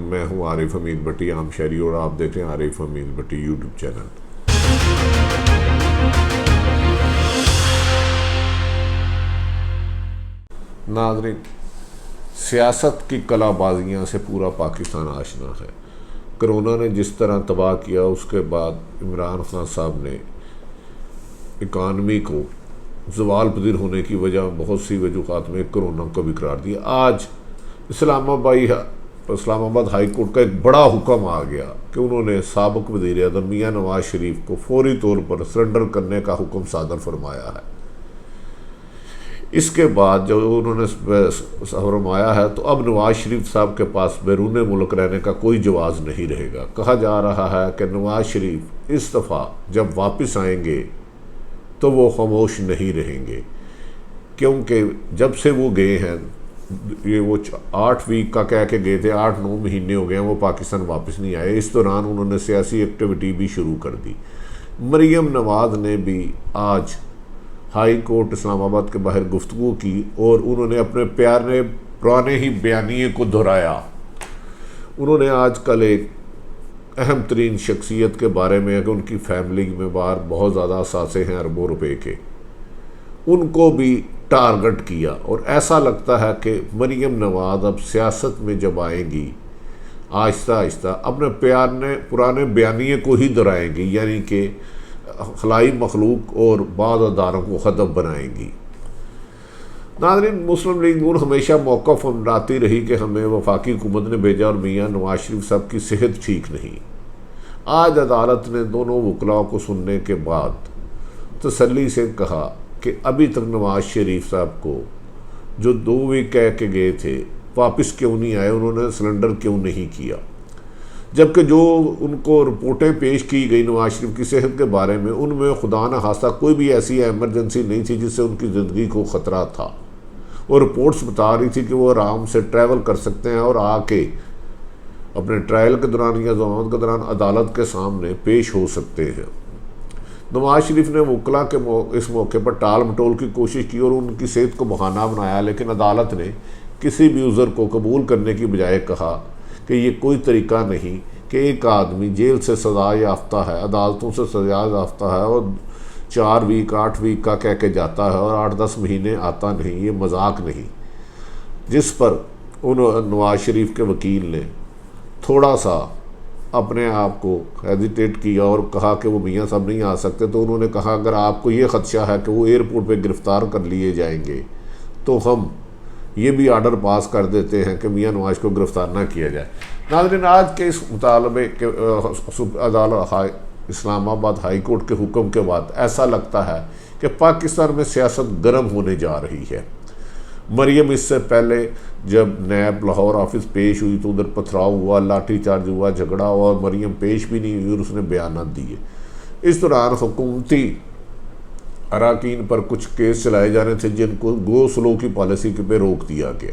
میں ہوں عارف حمید بٹی عام شہری، اور آپ دیکھ رہے ہیں عارف حمید بٹی یوٹیوب چینل۔ ناظرین، سیاست کی کلا بازیاں سے پورا پاکستان آشنا ہے۔ کرونا نے جس طرح تباہ کیا، اس کے بعد عمران خان صاحب نے اکانومی کو زوال پذیر ہونے کی وجہ بہت سی وجوہات میں کرونا کو بھی قرار دیا۔ آج اسلام آباد ہائی کورٹ کا ایک بڑا حکم آ گیا کہ انہوں نے سابق وزیر اعظم میاں نواز شریف کو فوری طور پر سرنڈر کرنے کا حکم صادر فرمایا ہے۔ اس کے بعد جب انہوں نے فرمایا ہے تو اب نواز شریف صاحب کے پاس بیرون ملک رہنے کا کوئی جواز نہیں رہے گا۔ کہا جا رہا ہے کہ نواز شریف اس دفعہ جب واپس آئیں گے تو وہ خاموش نہیں رہیں گے، کیونکہ جب سے وہ گئے ہیں، یہ وہ 8 ویک کا کہہ کے گئے تھے، 8-9 مہینے ہو گئے ہیں وہ پاکستان واپس نہیں آئے۔ اس دوران انہوں نے سیاسی ایکٹیویٹی بھی شروع کر دی۔ مریم نواز نے بھی آج ہائی کورٹ اسلام آباد کے باہر گفتگو کی اور انہوں نے اپنے پیارے پرانے ہی بیانیے کو دہرایا۔ انہوں نے آج کل ایک اہم ترین شخصیت کے بارے میں کہ ان کی فیملی میں باہر بہت زیادہ اثاثے ہیں اربوں روپے کے، ان کو بھی ٹارگٹ کیا، اور ایسا لگتا ہے کہ مریم نواز اب سیاست میں جب آئیں گی آہستہ آہستہ اپنے پرانے بیانیے کو ہی دہرائیں گی، یعنی کہ خلائی مخلوق اور بعض اداروں کو ہدف بنائیں گی۔ ناظرین، مسلم لیگ نون ہمیشہ موقف اپناتی رہی کہ ہمیں وفاقی حکومت نے بھیجا اور میاں نواز شریف صاحب کی صحت ٹھیک نہیں۔ آج عدالت نے دونوں وکلاء کو سننے کے بعد تسلی سے کہا کہ ابھی تک نواز شریف صاحب کو جو 2 ویک کہہ کے گئے تھے واپس کیوں نہیں آئے، انہوں نے سرنڈر کیوں نہیں کیا، جبکہ جو ان کو رپورٹیں پیش کی گئی نواز شریف کی صحت کے بارے میں، ان میں خدا نہ خواستہ کوئی بھی ایسی ایمرجنسی نہیں تھی جس سے ان کی زندگی کو خطرہ تھا، اور رپورٹس بتا رہی تھی کہ وہ آرام سے ٹریول کر سکتے ہیں اور آ کے اپنے ٹرائل کے دوران یا ضمانت کے دوران عدالت کے سامنے پیش ہو سکتے ہیں۔ نواز شریف نے وکلاء کے اس موقع پر ٹال مٹول کی کوشش کی اور ان کی صحت کو بہانہ بنایا، لیکن عدالت نے کسی بھی عذر کو قبول کرنے کی بجائے کہا کہ یہ کوئی طریقہ نہیں کہ ایک آدمی جیل سے سزا یافتہ ہے، عدالتوں سے سزا یافتہ ہے، اور 4 ویک 8 ویک کا کہہ کے جاتا ہے اور 8-10 مہینے آتا نہیں۔ یہ مذاق نہیں، جس پر نواز شریف کے وکیل نے تھوڑا سا اپنے آپ کو ہیزیٹیٹ کیا اور کہا کہ وہ میاں صاحب نہیں آ سکتے، تو انہوں نے کہا اگر آپ کو یہ خدشہ ہے کہ وہ ایئرپورٹ پہ گرفتار کر لیے جائیں گے تو ہم یہ بھی آرڈر پاس کر دیتے ہیں کہ میاں نواز کو گرفتار نہ کیا جائے۔ ناظرین، آج کے اس مطالبے کے عدالت اسلام آباد ہائی کورٹ کے حکم کے بعد ایسا لگتا ہے کہ پاکستان میں سیاست گرم ہونے جا رہی ہے۔ مریم اس سے پہلے جب نیب لاہور آفس پیش ہوئی تو ادھر پتھراؤ ہوا، لاٹھی چارج ہوا، جھگڑا ہوا، اور مریم پیش بھی نہیں ہوئی اور اس نے بیانات دیے۔ اس دوران حکومتی اراکین پر کچھ کیس چلائے جانے تھے جن کو گو سلو کی پالیسی پہ روک دیا گیا۔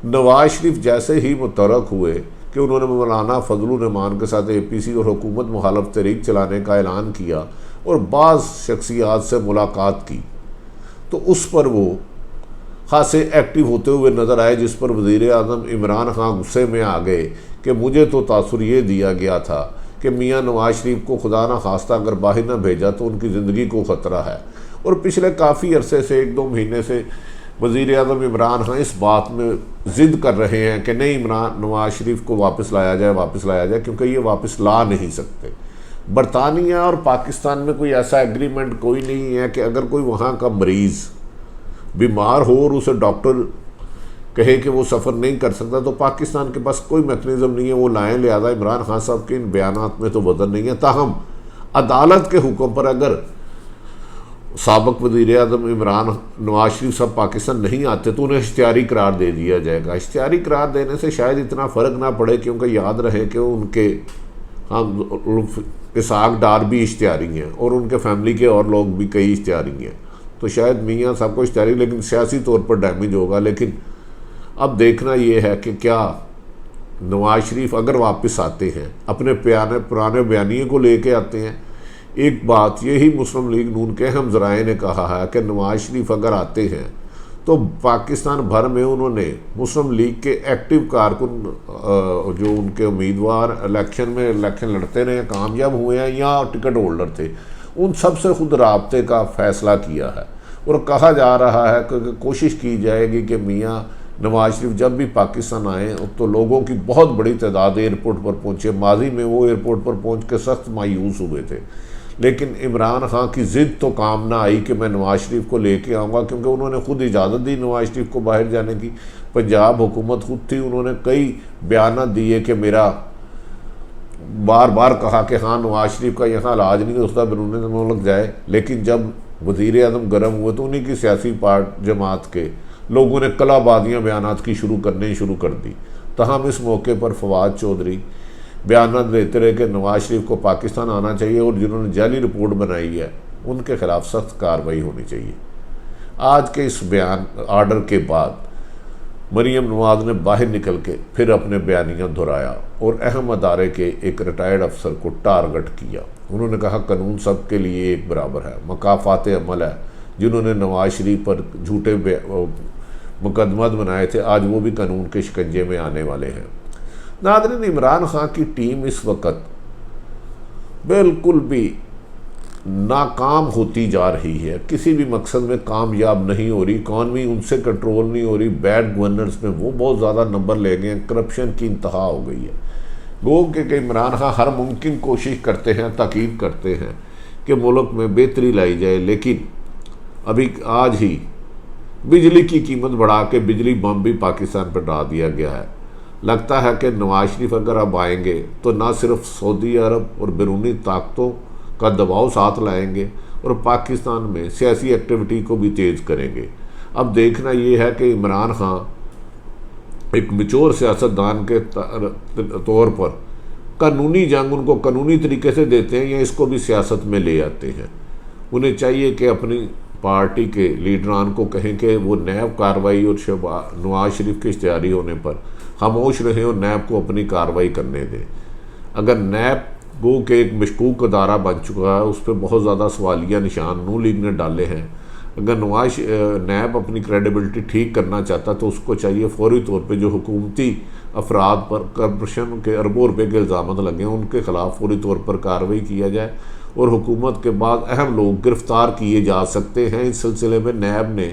نواز شریف جیسے ہی متحرک ہوئے کہ انہوں نے مولانا فضل الرحمان کے ساتھ APC اور حکومت مخالف تحریک چلانے کا اعلان کیا اور بعض شخصیات سے ملاقات کی، تو اس پر وہ خاصے ایکٹیو ہوتے ہوئے نظر آئے، جس پر وزیر اعظم عمران خان غصے میں آ گئے کہ مجھے تو تاثر یہ دیا گیا تھا کہ میاں نواز شریف کو خدا نہ خواستہ اگر باہر نہ بھیجا تو ان کی زندگی کو خطرہ ہے۔ اور پچھلے کافی عرصے سے 1-2 مہینے سے وزیر اعظم عمران خان اس بات میں ضد کر رہے ہیں کہ نہیں، نواز شریف کو واپس لایا جائے، کیونکہ یہ واپس لا نہیں سکتے۔ برطانیہ اور پاکستان میں کوئی ایسا ایگریمنٹ کوئی نہیں ہے کہ اگر کوئی وہاں کا مریض بیمار ہو اور اسے ڈاکٹر کہے کہ وہ سفر نہیں کر سکتا تو پاکستان کے پاس کوئی میکنزم نہیں ہے وہ لائیں، لہذا عمران خان صاحب کے ان بیانات میں تو وزن نہیں ہے۔ تاہم عدالت کے حکم پر اگر سابق وزیر اعظم نواز شریف صاحب پاکستان نہیں آتے تو انہیں اشتہاری قرار دے دیا جائے گا۔ اشتہاری قرار دینے سے شاید اتنا فرق نہ پڑے، کیونکہ یاد رہے کہ ان کے اسحاق ڈار بھی اشتہاری ہیں اور ان کے فیملی کے اور لوگ بھی کئی اشتہاری ہیں، تو شاید میاں صاحب کو اشتہاری لیکن سیاسی طور پر ڈیمیج ہوگا۔ لیکن اب دیکھنا یہ ہے کہ کیا نواز شریف اگر واپس آتے ہیں اپنے پرانے بیانیے کو لے کے آتے ہیں۔ ایک بات یہی مسلم لیگ نون کے اہم ذرائع نے کہا ہے کہ نواز شریف اگر آتے ہیں تو پاکستان بھر میں انہوں نے مسلم لیگ کے ایکٹیو کارکن جو ان کے امیدوار الیکشن لڑتے رہے کامیاب ہوئے ہیں یا ٹکٹ ہولڈر تھے، ان سب سے خود رابطے کا فیصلہ کیا ہے، اور کہا جا رہا ہے کہ کوشش کی جائے گی کہ میاں نواز شریف جب بھی پاکستان آئیں تو لوگوں کی بہت بڑی تعداد ایئرپورٹ پر پہنچے۔ ماضی میں وہ ایئرپورٹ پر پہنچ کے سخت مایوس ہوئے تھے، لیکن عمران خان کی ضد تو کام نہ آئی کہ میں نواز شریف کو لے کے آؤں گا، کیونکہ انہوں نے خود اجازت دی نواز شریف کو باہر جانے کی۔ پنجاب حکومت خود تھی، انہوں نے کئی بیانات دیے کہ میرا بار بار کہا کہ ہاں نواز شریف کا یہاں علاج نہیں ہو سکتا، بیرون ملک جائے، لیکن جب وزیر اعظم گرم ہوئے تو انہی کی سیاسی جماعت کے لوگوں نے کلا بازیاں بیانات کی شروع کر دی۔ تاہم اس موقع پر فواد چودھری بیانات دیتے رہے کہ نواز شریف کو پاکستان آنا چاہیے، اور جنہوں نے جعلی رپورٹ بنائی ہے ان کے خلاف سخت کارروائی ہونی چاہیے۔ آج کے اس آرڈر کے بعد مریم نواز نے باہر نکل کے پھر اپنے بیانیہ دہرایا اور اہم ادارے کے ایک ریٹائرڈ افسر کو ٹارگٹ کیا۔ انہوں نے کہا قانون سب کے لیے ایک برابر ہے، مکافات عمل ہے۔ جنہوں نے نواز شریف پر جھوٹے مقدمات بنائے تھے آج وہ بھی قانون کے شکنجے میں آنے والے ہیں۔ ناظرین، عمران خان کی ٹیم اس وقت بالکل بھی ناکام ہوتی جا رہی ہے، کسی بھی مقصد میں کامیاب نہیں ہو رہی، اکانومی ان سے کنٹرول نہیں ہو رہی، بیڈ گورننس میں وہ بہت زیادہ نمبر لے گئے ہیں، کرپشن کی انتہا ہو گئی ہے۔ گو کہ عمران خان ہر ممکن کوشش کرتے ہیں، تاکید کرتے ہیں کہ ملک میں بہتری لائی جائے، لیکن ابھی آج ہی بجلی کی قیمت بڑھا کے بجلی بم بھی پاکستان پر ڈال دیا گیا ہے۔ لگتا ہے کہ نواز شریف اگر اب آئیں گے تو نہ صرف سعودی عرب اور بیرونی طاقتوں کا دباؤ ساتھ لائیں گے اور پاکستان میں سیاسی ایکٹیویٹی کو بھی تیز کریں گے۔ اب دیکھنا یہ ہے کہ عمران خان ایک میچور سیاستدان کے طور پر قانونی جنگ ان کو قانونی طریقے سے دیتے ہیں یا اس کو بھی سیاست میں لے آتے ہیں۔ انہیں چاہیے کہ اپنی پارٹی کے لیڈران کو کہیں کہ وہ نیب کارروائی اور نواز شریف کے اشتہاری ہونے پر خاموش رہیں اور نیب کو اپنی کارروائی کرنے دیں۔ اگر نیب گو کہ ایک مشکوک ادارہ بن چکا ہے، اس پہ بہت زیادہ سوالیہ نشان نون لیگ نے ڈالے ہیں، اگر نیب اپنی کریڈیبلٹی ٹھیک کرنا چاہتا تو اس کو چاہیے فوری طور پہ جو حکومتی افراد پر کرپشن کے اربوں روپے کے الزامات لگے ہیں ان کے خلاف فوری طور پر کارروائی کیا جائے، اور حکومت کے بعد اہم لوگ گرفتار کیے جا سکتے ہیں۔ اس سلسلے میں نیب نے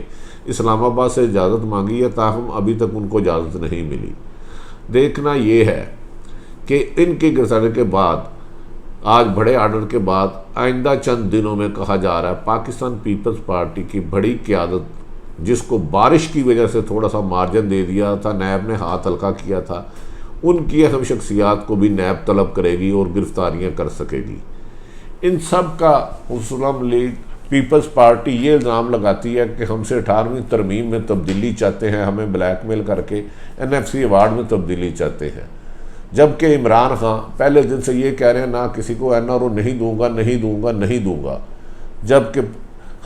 اسلام آباد سے اجازت مانگی ہے، تاہم ابھی تک ان کو اجازت نہیں ملی۔ دیکھنا یہ ہے کہ ان کے گرفتاری کے بعد، آج بڑے آرڈر کے بعد، آئندہ چند دنوں میں کہا جا رہا ہے پاکستان پیپلز پارٹی کی بڑی قیادت، جس کو بارش کی وجہ سے تھوڑا سا مارجن دے دیا تھا، نیب نے ہاتھ ہلکا کیا تھا، ان کی اہم شخصیات کو بھی نیب طلب کرے گی اور گرفتاریاں کر سکے گی۔ ان سب کا مسلم لیگ پیپلز پارٹی یہ الزام لگاتی ہے کہ ہم سے 18ویں ترمیم میں تبدیلی چاہتے ہیں، ہمیں بلیک میل کر کے NFC ایوارڈ میں تبدیلی چاہتے ہیں، جبکہ عمران خان پہلے دن سے یہ کہہ رہے ہیں نہ کسی کو NRO نہیں دوں گا، جبکہ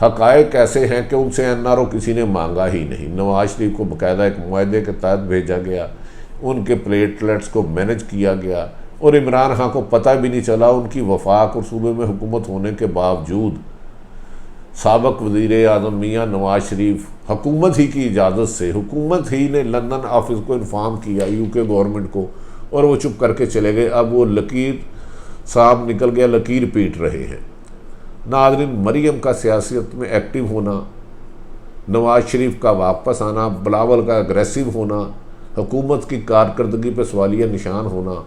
حقائق ایسے ہیں کہ ان سے NRO کسی نے مانگا ہی نہیں۔ نواز شریف کو باقاعدہ ایک معاہدے کے تحت بھیجا گیا، ان کے پلیٹلیٹس کو مینج کیا گیا، اور عمران خان کو پتہ بھی نہیں چلا ان کی وفاق اور صوبے میں حکومت ہونے کے باوجود سابق وزیر اعظم میاں نواز شریف حکومت ہی کی اجازت سے، حکومت ہی نے لندن آفس کو انفارم کیا UK گورنمنٹ کو، اور وہ چپ کر کے چلے گئے۔ اب وہ لکیر صاحب نکل گیا، لکیر پیٹ رہے ہیں۔ ناظرین، مریم کا سیاست میں ایکٹیو ہونا، نواز شریف کا واپس آنا، بلاول کا اگریسو ہونا، حکومت کی کارکردگی پہ سوالیہ نشان ہونا،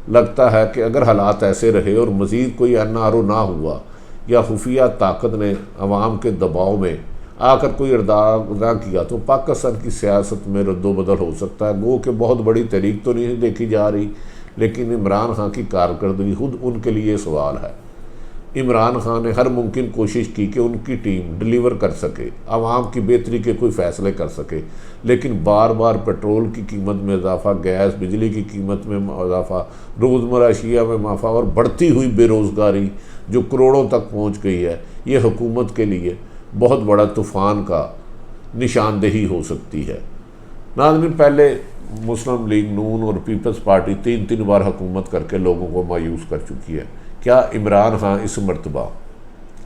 لگتا ہے کہ اگر حالات ایسے رہے اور مزید کوئی NRO نہ ہوا یا خفیہ طاقت نے عوام کے دباؤ میں آ کر کوئی اقدام نہ کیا تو پاکستان کی سیاست میں رد و بدل ہو سکتا ہے۔ گو کہ بہت بڑی تحریک تو نہیں دیکھی جا رہی، لیکن عمران خان کی کارکردگی خود ان کے لیے سوال ہے۔ عمران خان نے ہر ممکن کوشش کی کہ ان کی ٹیم ڈیلیور کر سکے، عوام کی بہتری کے کوئی فیصلے کر سکے، لیکن بار بار پیٹرول کی قیمت میں اضافہ، گیس بجلی کی قیمت میں اضافہ، روزمرہ اشیاء میں اضافہ اور بڑھتی ہوئی بے روزگاری جو کروڑوں تک پہنچ گئی ہے، یہ حکومت کے لیے بہت بڑا طوفان کا نشاندہی ہو سکتی ہے۔ ناظرین، پہلے مسلم لیگ نون اور پیپلز پارٹی تین بار حکومت کر کے لوگوں کو مایوس کر چکی ہے۔ کیا عمران خان اس مرتبہ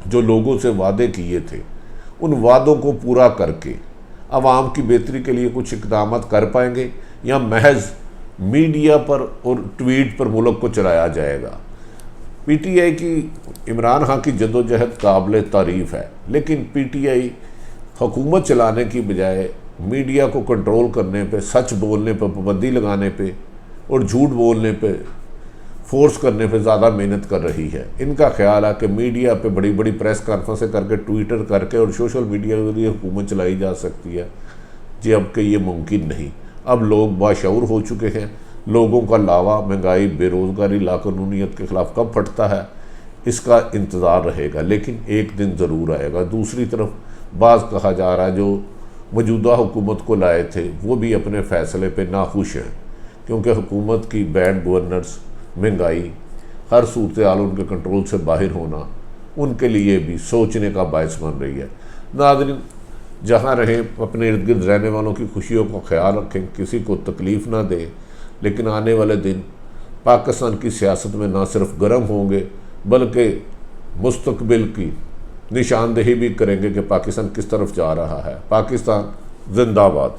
جو لوگوں سے وعدے کیے تھے ان وعدوں کو پورا کر کے عوام کی بہتری کے لیے کچھ اقدامات کر پائیں گے، یا محض میڈیا پر اور ٹویٹ پر ملک کو چلایا جائے گا؟ پی ٹی آئی کی عمران خان کی جدوجہد قابل تعریف ہے، لیکن پی ٹی آئی حکومت چلانے کی بجائے میڈیا کو کنٹرول کرنے پہ، سچ بولنے پہ پابندی لگانے پہ اور جھوٹ بولنے پہ فورس کرنے پہ زیادہ محنت کر رہی ہے۔ ان کا خیال ہے کہ میڈیا پہ بڑی بڑی پریس کانفرنسیں کر کے، ٹویٹر کر کے اور سوشل میڈیا کے ذریعے حکومت چلائی جا سکتی ہے۔ جی اب کہ یہ ممکن نہیں، اب لوگ باشعور ہو چکے ہیں، لوگوں کا لاوا مہنگائی، بے روزگاری، لاقانونیت کے خلاف کب پھٹتا ہے اس کا انتظار رہے گا، لیکن ایک دن ضرور آئے گا۔ دوسری طرف بعض کہا جا رہا ہے جو موجودہ حکومت کو لائے تھے وہ بھی اپنے فیصلے پہ ناخوش ہیں، کیونکہ حکومت کی بیڈ گورننس، مہنگائی، ہر صورتحال ان کے کنٹرول سے باہر ہونا ان کے لیے بھی سوچنے کا باعث بن رہی ہے۔ ناظرین، جہاں رہیں اپنے ارد گرد رہنے والوں کی خوشیوں کا خیال رکھیں، کسی کو تکلیف نہ دیں، لیکن آنے والے دن پاکستان کی سیاست میں نہ صرف گرم ہوں گے بلکہ مستقبل کی نشاندہی بھی کریں گے کہ پاکستان کس طرف جا رہا ہے۔ پاکستان زندہ باد۔